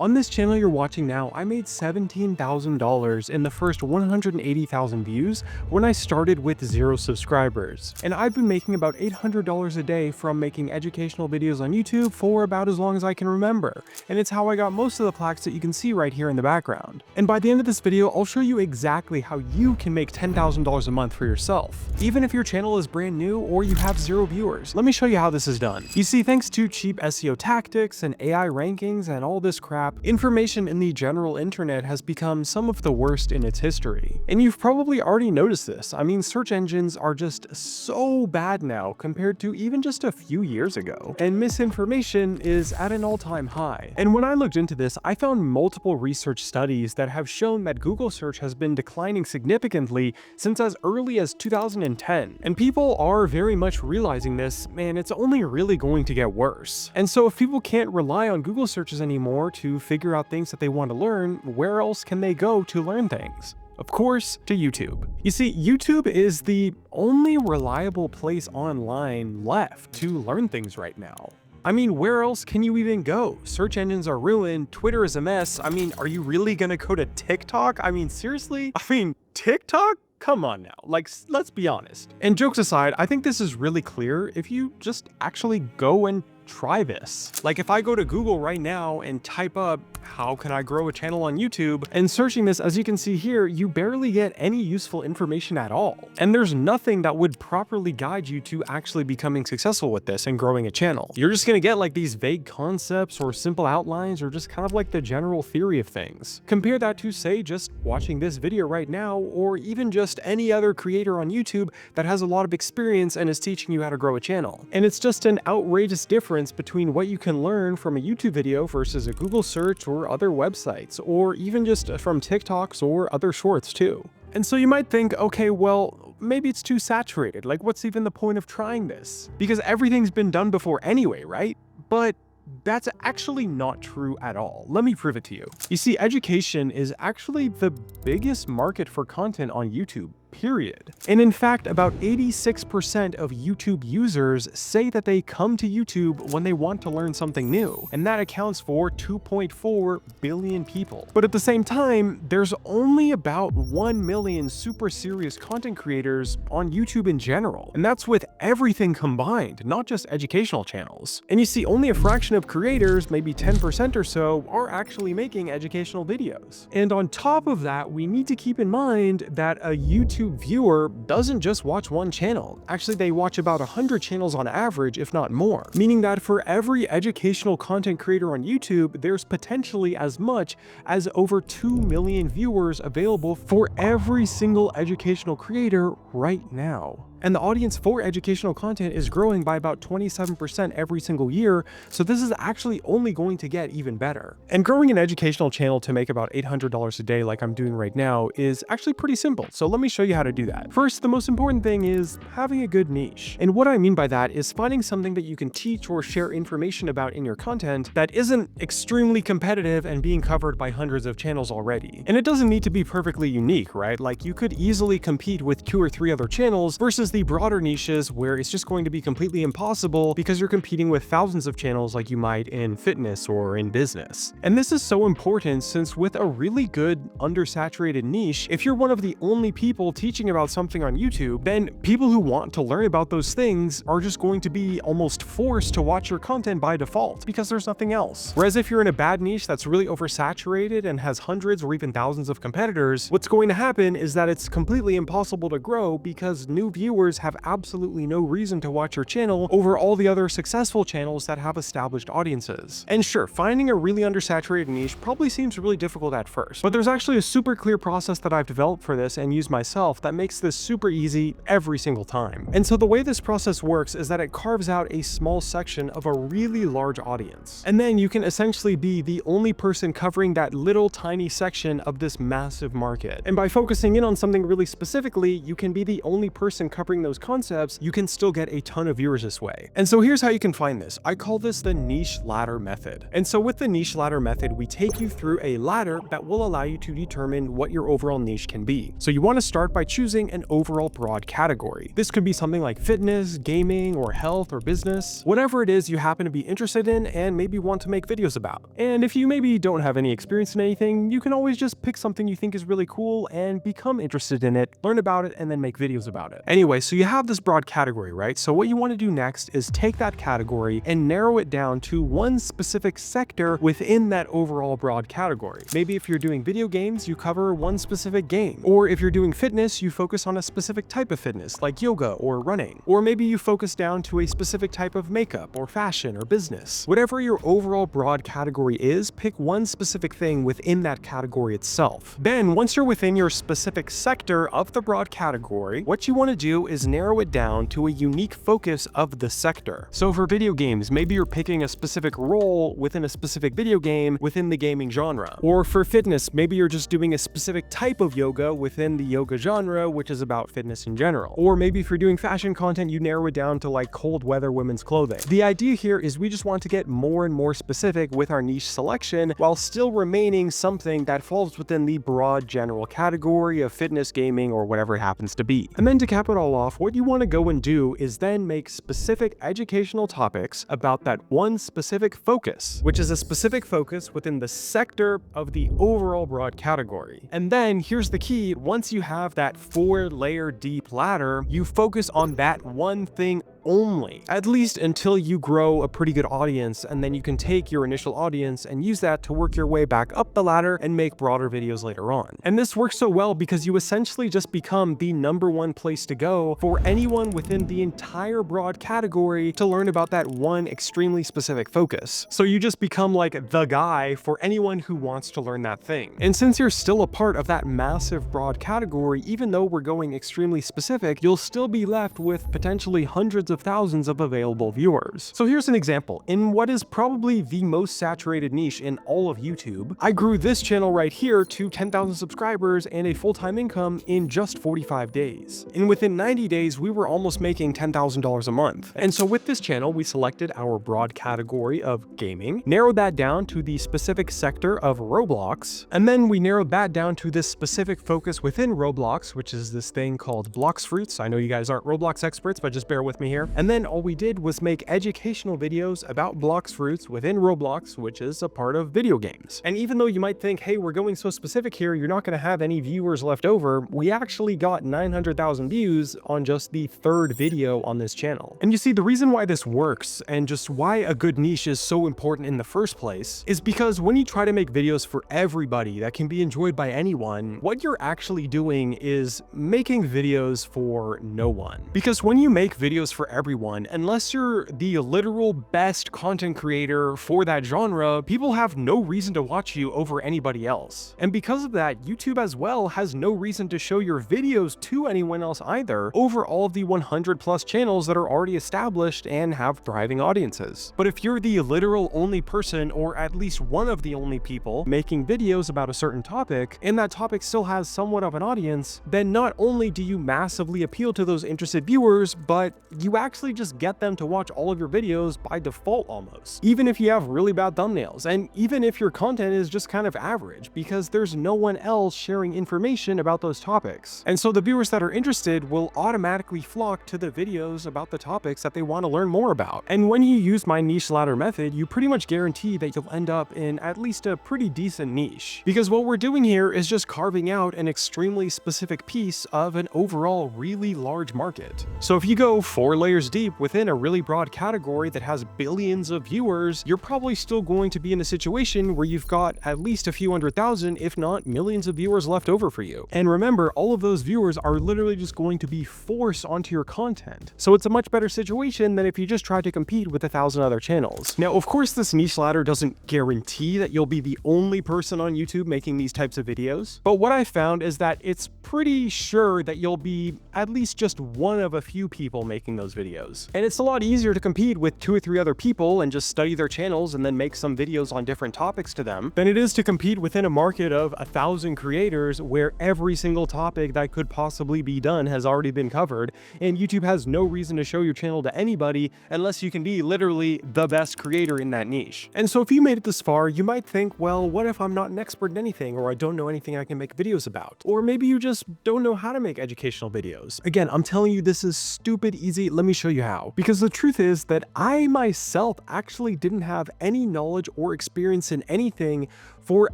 On this channel you're watching now, I made $17,000 in the first 180,000 views when I started with 0 subscribers. And I've been making about $800 a day from making educational videos on YouTube for about as long as I can remember. And it's how I got most of the plaques that you can see right here in the background. And by the end of this video, I'll show you exactly how you can make $10,000 a month for yourself, even if your channel is brand new or you have 0 viewers. Let me show you how this is done. You see, thanks to cheap SEO tactics and AI rankings and all this crap, information in the general internet has become some of the worst in its history. And you've probably already noticed this. I mean, search engines are just so bad now compared to even just a few years ago. And misinformation is at an all-time high. And when I looked into this, I found multiple research studies that have shown that Google search has been declining significantly since as early as 2010. And people are very much realizing this, man, it's only really going to get worse. And so if people can't rely on Google searches anymore to figure out things that they want to learn, where else can they go to learn things? Of course, to YouTube. You see, YouTube is the only reliable place online left to learn things right now. I mean, where else can you even go? Search engines are ruined, Twitter is a mess. I mean, are you really gonna go to TikTok? I mean, seriously? I mean, TikTok? Come on now, like, let's be honest. And jokes aside, I think this is really clear if you just actually go and try this. Like, if I go to Google right now and type up, how can I grow a channel on YouTube? And searching this, as you can see here, you barely get any useful information at all. And there's nothing that would properly guide you to actually becoming successful with this and growing a channel. You're just gonna get like these vague concepts or simple outlines or just kind of like the general theory of things. Compare that to, say, just watching this video right now, or even just any other creator on YouTube that has a lot of experience and is teaching you how to grow a channel. And it's just an outrageous difference between what you can learn from a YouTube video versus a Google search or other websites, or even just from TikToks or other shorts too. And so you might think, okay, well, maybe it's too saturated. Like, what's even the point of trying this? Because everything's been done before anyway, right? But that's actually not true at all. Let me prove it to you. You see, education is actually the biggest market for content on YouTube, period. And in fact, about 86% of YouTube users say that they come to YouTube when they want to learn something new, and that accounts for 2.4 billion people. But at the same time, there's only about 1 million super serious content creators on YouTube in general, and that's with everything combined, not just educational channels. And you see, only a fraction of creators, maybe 10% or so, are actually making educational videos. And on top of that, we need to keep in mind that a YouTube viewer doesn't just watch one channel. Actually, they watch about 100 channels on average, if not more. Meaning that for every educational content creator on YouTube, there's potentially as much as over 2 million viewers available for every single educational creator right now. And the audience for educational content is growing by about 27% every single year, so this is actually only going to get even better. And growing an educational channel to make about $800 a day like I'm doing right now is actually pretty simple, so let me show you how to do that. First, the most important thing is having a good niche. And what I mean by that is finding something that you can teach or share information about in your content that isn't extremely competitive and being covered by hundreds of channels already. And it doesn't need to be perfectly unique, right? Like, you could easily compete with 2 or 3 other channels versus the broader niches where it's just going to be completely impossible because you're competing with thousands of channels like you might in fitness or in business. And this is so important since with a really good undersaturated niche, if you're one of the only people teaching about something on YouTube, then people who want to learn about those things are just going to be almost forced to watch your content by default because there's nothing else. Whereas if you're in a bad niche that's really oversaturated and has hundreds or even thousands of competitors, what's going to happen is that it's completely impossible to grow because new viewers have absolutely no reason to watch your channel over all the other successful channels that have established audiences. And sure, finding a really undersaturated niche probably seems really difficult at first, but there's actually a super clear process that I've developed for this and used myself that makes this super easy every single time. And so the way this process works is that it carves out a small section of a really large audience. And then you can essentially be the only person covering that little tiny section of this massive market. And by focusing in on something really specifically, you can be the only person covering sharpening those concepts, you can still get a ton of viewers this way. And so here's how you can find this. I call this the niche ladder method. And so with the niche ladder method, we take you through a ladder that will allow you to determine what your overall niche can be. So you want to start by choosing an overall broad category. This could be something like fitness, gaming, or health, or business, whatever it is you happen to be interested in and maybe want to make videos about. And if you maybe don't have any experience in anything, you can always just pick something you think is really cool and become interested in it, learn about it, and then make videos about it. Anyway, so you have this broad category, right? So what you want to do next is take that category and narrow it down to one specific sector within that overall broad category. Maybe if you're doing video games, you cover one specific game. Or if you're doing fitness, you focus on a specific type of fitness, like yoga or running. Or maybe you focus down to a specific type of makeup or fashion or business. Whatever your overall broad category is, pick one specific thing within that category itself. Then, once you're within your specific sector of the broad category, what you want to do is narrow it down to a unique focus of the sector. So for video games, maybe you're picking a specific role within a specific video game within the gaming genre. Or for fitness, maybe you're just doing a specific type of yoga within the yoga genre, which is about fitness in general. Or maybe if you're doing fashion content, you narrow it down to like cold weather women's clothing. The idea here is we just want to get more and more specific with our niche selection while still remaining something that falls within the broad general category of fitness, gaming, or whatever it happens to be. And then to cap it all off, what you want to go and do is then make specific educational topics about that one specific focus, which is a specific focus within the sector of the overall broad category. And then here's the key: once you have that 4-layer deep ladder, you focus on that one thing only, at least until you grow a pretty good audience, and then you can take your initial audience and use that to work your way back up the ladder and make broader videos later on. And this works so well because you essentially just become the #1 place to go for anyone within the entire broad category to learn about that one extremely specific focus. So you just become like the guy for anyone who wants to learn that thing. And since you're still a part of that massive broad category, even though we're going extremely specific, you'll still be left with potentially hundreds of thousands of available viewers. So here's an example. In what is probably the most saturated niche in all of YouTube, I grew this channel right here to 10,000 subscribers and a full-time income in just 45 days. And within 90 days, we were almost making $10,000 a month. And so with this channel, we selected our broad category of gaming, narrowed that down to the specific sector of Roblox, and then we narrowed that down to this specific focus within Roblox, which is this thing called Blox Fruits. I know you guys aren't Roblox experts, but just bear with me here. And then all we did was make educational videos about Blox Fruits within Roblox, which is a part of video games. And even though you might think, hey, we're going so specific here, you're not going to have any viewers left over, we actually got 900,000 views on just the 3rd video on this channel. And you see, the reason why this works and just why a good niche is so important in the first place is because when you try to make videos for everybody that can be enjoyed by anyone, what you're actually doing is making videos for no one. Because when you make videos for everyone, unless you're the literal best content creator for that genre, people have no reason to watch you over anybody else. And because of that, YouTube as well has no reason to show your videos to anyone else either over all of the 100+ channels that are already established and have thriving audiences. But if you're the literal only person, or at least one of the only people making videos about a certain topic, and that topic still has somewhat of an audience, then not only do you massively appeal to those interested viewers, but you actually just get them to watch all of your videos by default almost, even if you have really bad thumbnails, and even if your content is just kind of average, because there's no one else sharing information about those topics. And so the viewers that are interested will automatically flock to the videos about the topics that they want to learn more about. And when you use my niche ladder method, you pretty much guarantee that you'll end up in at least a pretty decent niche, because what we're doing here is just carving out an extremely specific piece of an overall really large market. So if you go 4 layers deep within a really broad category that has billions of viewers, you're probably still going to be in a situation where you've got at least a few 100,000, if not millions of viewers left over for you. And remember, all of those viewers are literally just going to be forced onto your content. So it's a much better situation than if you just try to compete with 1,000 other channels. Now, of course, this niche ladder doesn't guarantee that you'll be the only person on YouTube making these types of videos, but what I found is that it's pretty sure that you'll be at least just one of a few people making those videos. And it's a lot easier to compete with 2 or 3 other people and just study their channels and then make some videos on different topics to them than it is to compete within a market of 1,000 creators where every single topic that could possibly be done has already been covered, and YouTube has no reason to show your channel to anybody unless you can be literally the best creator in that niche. And so if you made it this far, you might think, well, what if I'm not an expert in anything, or I don't know anything I can make videos about? Or maybe you just don't know how to make educational videos. Again, I'm telling you, this is stupid easy. Let me show you how. Because the truth is that I myself actually didn't have any knowledge or experience in anything for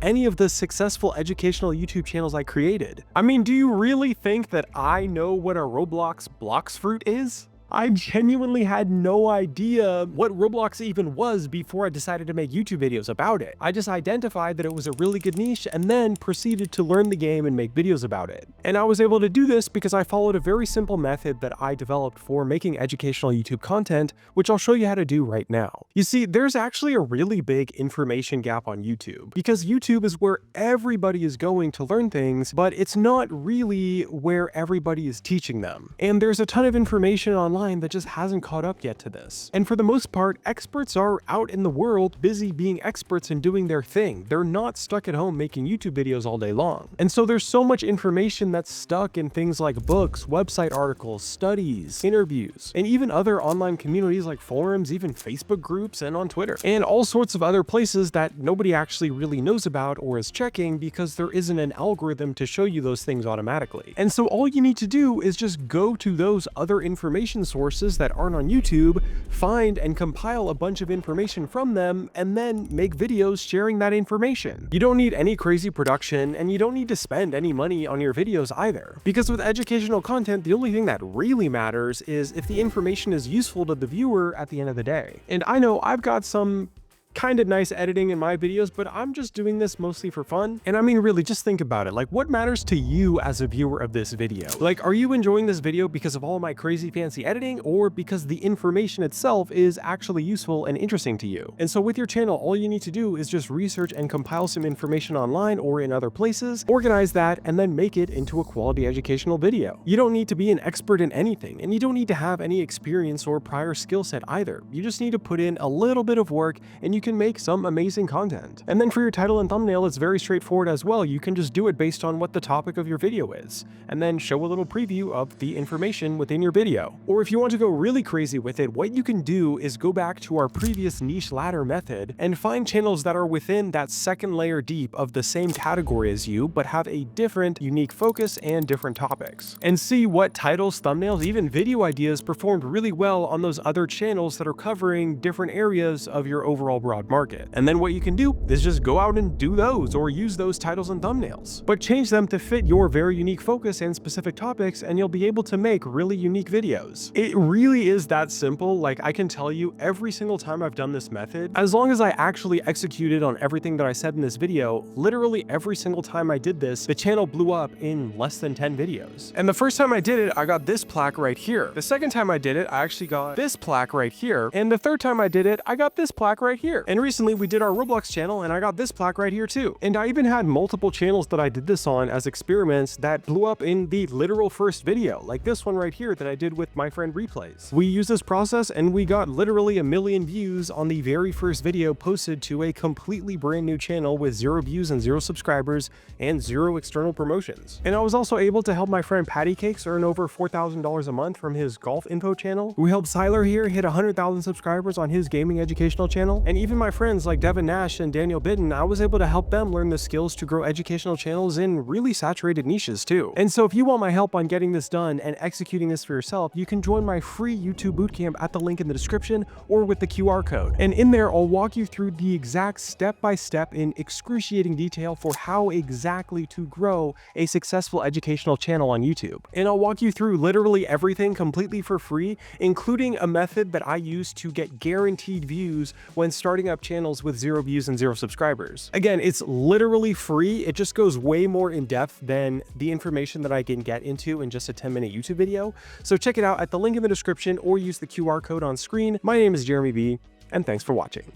any of the successful educational YouTube channels I created. I mean, do you really think that I know what a Roblox blocks fruit is? I genuinely had no idea what Roblox even was before I decided to make YouTube videos about it. I just identified that it was a really good niche and then proceeded to learn the game and make videos about it. And I was able to do this because I followed a very simple method that I developed for making educational YouTube content, which I'll show you how to do right now. You see, there's actually a really big information gap on YouTube because YouTube is where everybody is going to learn things, but it's not really where everybody is teaching them. And there's a ton of information online that just hasn't caught up yet to this. And for the most part, experts are out in the world busy being experts and doing their thing. They're not stuck at home making YouTube videos all day long. And so there's so much information that's stuck in things like books, website articles, studies, interviews, and even other online communities like forums, even Facebook groups, and on Twitter, and all sorts of other places that nobody actually really knows about or is checking because there isn't an algorithm to show you those things automatically. And so all you need to do is just go to those other information sources that aren't on YouTube, find and compile a bunch of information from them, and then make videos sharing that information. You don't need any crazy production, and you don't need to spend any money on your videos either. Because with educational content, the only thing that really matters is if the information is useful to the viewer at the end of the day. And I know I've got some kind of nice editing in my videos, but I'm just doing this mostly for fun. And I mean, really, just think about it. Like, what matters to you as a viewer of this video? Like, are you enjoying this video because of all my crazy fancy editing, or because the information itself is actually useful and interesting to you? And so with your channel, all you need to do is just research and compile some information online or in other places, organize that, and then make it into a quality educational video. You don't need to be an expert in anything, and you don't need to have any experience or prior skill set either. You just need to put in a little bit of work, and you can make some amazing content. And then for your title and thumbnail, it's very straightforward as well. You can just do it based on what the topic of your video is, and then show a little preview of the information within your video. Or if you want to go really crazy with it, what you can do is go back to our previous niche ladder method and find channels that are within that second layer deep of the same category as you, but have a different, unique focus and different topics. And see what titles, thumbnails, even video ideas performed really well on those other channels that are covering different areas of your overall broad market. And then what you can do is just go out and do those, or use those titles and thumbnails, but change them to fit your very unique focus and specific topics, and you'll be able to make really unique videos. It really is that simple. Like, I can tell you, every single time I've done this method, as long as I actually executed on everything that I said in this video, literally every single time I did this, the channel blew up in less than 10 videos. And the first time I did it, I got this plaque right here. The second time I did it, I actually got this plaque right here. And the third time I did it, I got this plaque right here. And recently we did our Roblox channel, and I got this plaque right here too. And I even had multiple channels that I did this on as experiments that blew up in the literal first video, like this one right here that I did with my friend Replays. We used this process and we got literally 1 million views on the very first video posted to a completely brand new channel with 0 views and 0 subscribers and 0 external promotions. And I was also able to help my friend Patty Cakes earn over $4,000 a month from his golf info channel. We helped Siler here hit 100,000 subscribers on his gaming educational channel. And even my friends like Devin Nash and Daniel Bitten, I was able to help them learn the skills to grow educational channels in really saturated niches too. And so if you want my help on getting this done and executing this for yourself, you can join my free YouTube bootcamp at the link in the description or with the QR code. And in there, I'll walk you through the exact step-by-step in excruciating detail for how exactly to grow a successful educational channel on YouTube. And I'll walk you through literally everything completely for free, including a method that I use to get guaranteed views when starting up channels with 0 views and 0 subscribers. Again, it's literally free. It just goes way more in depth than the information that I can get into in just a 10-minute YouTube video. So check it out at the link in the description or use the QR code on screen. My name is JeremyB, and thanks for watching.